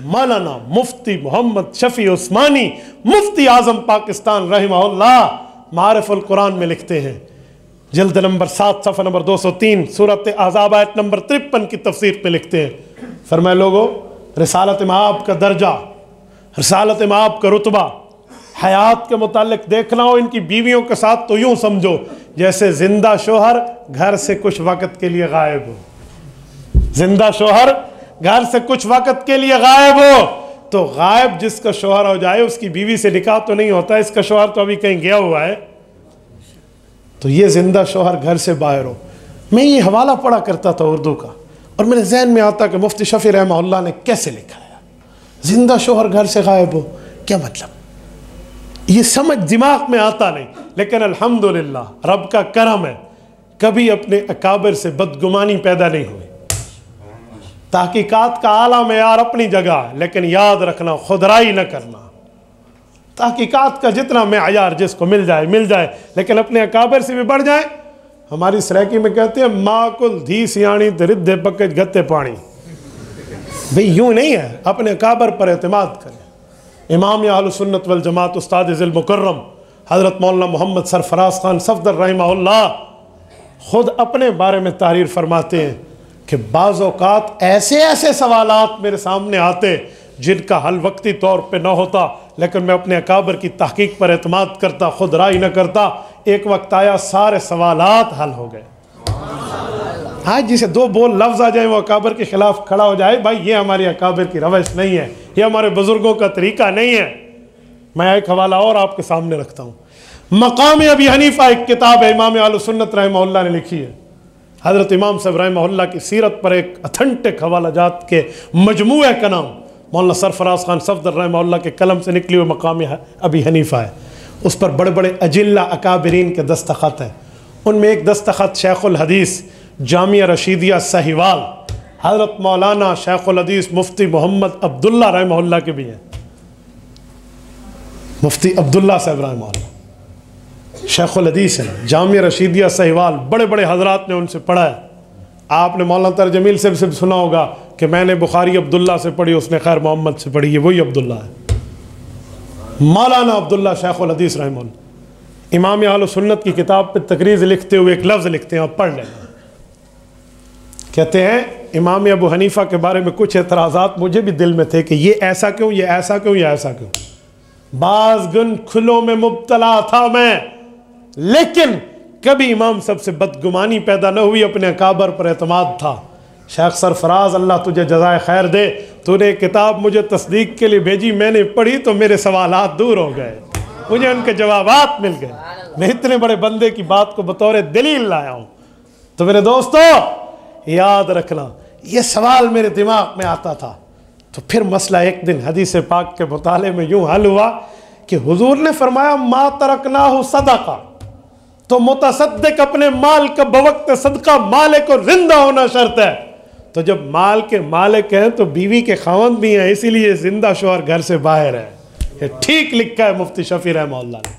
मौलाना मुफ्ती मोहम्मद शफी उस्मानी मुफ्ती आजम पाकिस्तान रहमहुल्लाह मारिफुल कुरान में लिखते हैं, जल्द नंबर 7 सफ़ा नंबर 203 सूरत अहज़ाब आयत नंबर 53 की तफसीर पे लिखते हैं, फरमाए लोगो रिसालत माब का दर्जा, रिसालत माब का रुतबा हयात के मुतालिक देखना हो इनकी बीवियों के साथ तो यूँ समझो जैसे जिंदा शोहर घर से कुछ वक़्त के लिए गायब हो। जिंदा शोहर घर से कुछ वक़्त के लिए गायब हो तो गायब जिसका शोहर हो जाए उसकी बीवी से निकाह तो नहीं होता, इसका शोहर तो अभी कहीं गया हुआ है। तो ये जिंदा शोहर घर से बाहर हो। मैं ये हवाला पढ़ा करता था उर्दू का और मेरे जहन में आता कि मुफ्ती शफी रहमहुल्लाह ने कैसे लिखा है, जिंदा शोहर घर से गायब हो, क्या मतलब? ये समझ दिमाग में आता नहीं, लेकिन अल्हम्दुलिल्लाह रब का करम है कभी अपने अकाबिर से बदगुमानी पैदा नहीं हुई। तहकीकात का आला मेयार अपनी जगह है, लेकिन याद रखना खुदराई न करना। तहकीकात का जितना मेयार जिसको मिल जाए, लेकिन अपने अकाबिर से भी बढ़ जाए। हमारी सरायकी में कहते हैं माकुल धी सियाणी रिद्धे पके गत्ते पानी। भाई यूँ नहीं है, अपने अकाबिर पर एतमाद करें। इमाम अहलुस सुन्नत वल जमात उस्ताद ज़िल मुकर्रम हज़रत मौलाना मोहम्मद सरफराज खान सफदर रहमहुल्लाह खुद अपने बारे में तारीर फरमाते हैं कि बाज़ औक़ात ऐसे ऐसे सवालात मेरे सामने आते जिनका हल वक्ती तौर पे न होता, लेकिन मैं अपने अकाबिर की तहकीक पर एतमाद करता, खुद राय न करता। एक वक्त आया सारे सवालात हल हो गए। हाँ, जिसे दो बोल लफ्ज़ आ जाए वो अकाबिर के ख़िलाफ़ खड़ा हो जाए, भाई ये हमारी अकाबिर की रवैश नहीं है, ये हमारे बुज़ुर्गों का तरीका नहीं है। मैं एक हवाला और आपके सामने रखता हूँ। मकाम अबी हनीफ़ा एक किताब है, इमाम अहलुस सुन्नत रहमहुल्लाह ने लिखी है। हज़रत इमाम साहब रहमहुल्लाह की सीरत पर एक अथेंटिक हवाला जात के मजमूए का नाम मौलाना सरफराज खान सफदर रहमहुल्लाह के कलम से निकली हुई मकाम अबी हनीफ़ा है। उस पर बड़े बड़े अजिल्ला अकाबिरीन के दस्तखत हैं। उनमें एक दस्तखत शेखुल हदीस जामिया रशीदिया साहिवाल हज़रत मौलाना शेखुल हदीस मुफ्ती मोहम्मद अब्दुल्ला रहमहुल्लाह के भी हैं। मुफ्ती अब्दुल्ला साहब रहमहुल्लाह शेखुल हदीस है, जामिया रशीदिया साहिवाल, बड़े बड़े हजरात ने उनसे पढ़ा है। आपने मौलाना तर जमील से भी सुना होगा कि मैंने बुखारी अब्दुल्ला से पढ़ी, उसने खैर मोहम्मद से पढ़ी, ये वही अब्दुल्ला है। मौलाना अब्दुल्ला शेखुल हदीस रहमहुल्लाह इमाम अहलुस सुन्नत की किताब पे तकरीज़ लिखते हुए एक लफ्ज़ लिखते हैं, आप पढ़ लेना। कहते हैं इमाम अबू हनीफ़ा के बारे में कुछ एतराज़ात मुझे भी दिल में थे कि ये ऐसा क्यों, ये ऐसा क्यों, ये ऐसा क्यों। बाज़ गुन खुलों में मुब्तला था मैं, लेकिन कभी इमाम साहब से बदगुमानी पैदा न हुई, अपने अकाबर पर एतमाद था। शेख सरफराज अल्लाह तुझे जज़ाए खैर दे, तूने किताब मुझे तस्दीक के लिए भेजी, मैंने पढ़ी तो मेरे सवालात दूर हो गए, मुझे उनके जवाबात मिल गए। मैं इतने बड़े बंदे की बात को बतौर दलील लाया हूँ। तो मेरे दोस्तों याद रखना, ये सवाल मेरे दिमाग में आता था। तो फिर मसला एक दिन हदीस पाक के मुताले में यूँ हल हुआ कि हुजूर ने फरमाया मा तरकनाहु सदका, तो मुतसद्दिक अपने माल का बवक्त सदका मालिक को जिंदा होना शर्त है। तो जब माल के मालिक हैं तो बीवी के खावंद भी हैं, इसीलिए जिंदा शोहर घर से बाहर है। ये ठीक लिखा है मुफ्ती शफी रहमहुल्लाह ने।